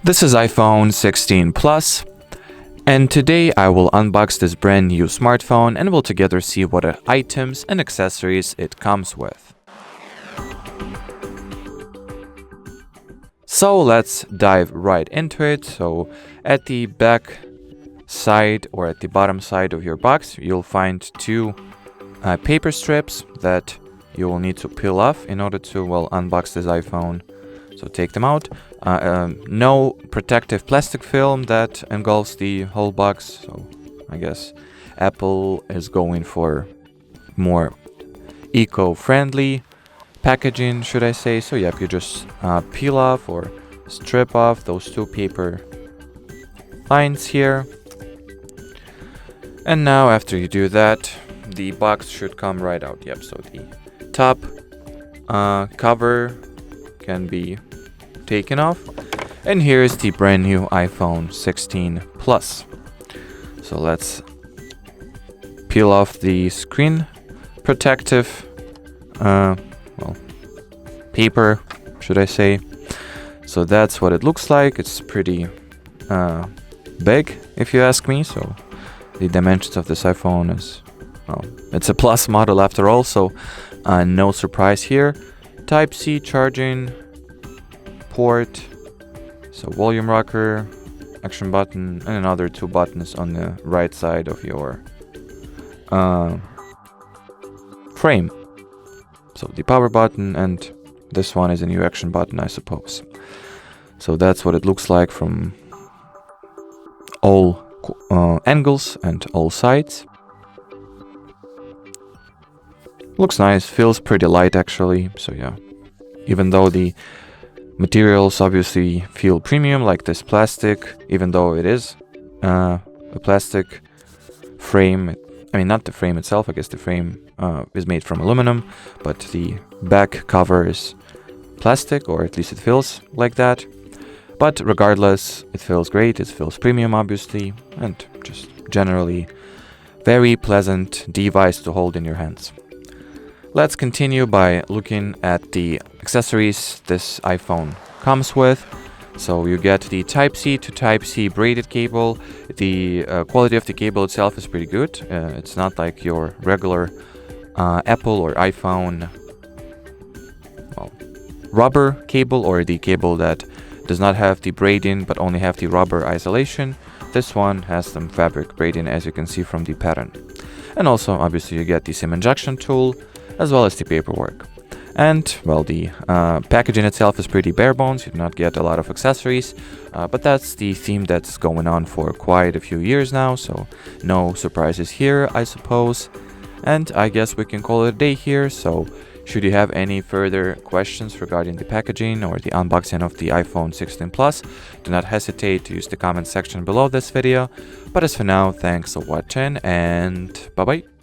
This is iPhone 16 Plus, and today I will unbox this brand new smartphone and we'll together see what items and accessories it comes with. So let's dive right into it. So at the back side or at the bottom side of your box, you'll find two paper strips that you will need to peel off in order to, unbox this iPhone. So take them out. No protective plastic film that engulfs the whole box. So I guess Apple is going for more eco-friendly packaging, should I say. So yep, you just peel off or strip off those two paper lines here. And now after you do that, the box should come right out. Yep, so the top cover can be taken off, and here is the brand new iPhone 16 Plus. So let's peel off the screen protective paper, should I say. So that's what it looks like. It's pretty big, if you ask me. So the dimensions of this iPhone is, it's a Plus model after all, so no surprise here. Type-C charging port, so volume rocker, action button, and another two buttons on the right side of your frame. So the power button, and this one is a new action button, I suppose. So that's what it looks like from all angles and all sides. Looks nice, feels pretty light actually. So yeah, even though the materials obviously feel premium, like this plastic, even though it is a plastic frame. I mean, not the frame itself, I guess the frame is made from aluminum, but the back cover is plastic, or at least it feels like that. But regardless, it feels great, it feels premium obviously, and just generally very pleasant device to hold in your hands. Let's continue by looking at the accessories this iPhone comes with. So you get the Type-C to Type-C braided cable. The quality of the cable itself is pretty good. It's not like your regular Apple or iPhone rubber cable, or the cable that does not have the braiding but only have the rubber isolation. This one has some fabric braiding, as you can see from the pattern. And also obviously you get the SIM injection tool, as well as the paperwork. And the packaging itself is pretty bare bones. You do not get a lot of accessories, but that's the theme that's going on for quite a few years now, so no surprises here, I suppose. And I guess we can call it a day here. So should you have any further questions regarding the packaging or the unboxing of the iPhone 16 Plus, do not hesitate to use the comment section below this video. But as for now, thanks for watching, and bye bye.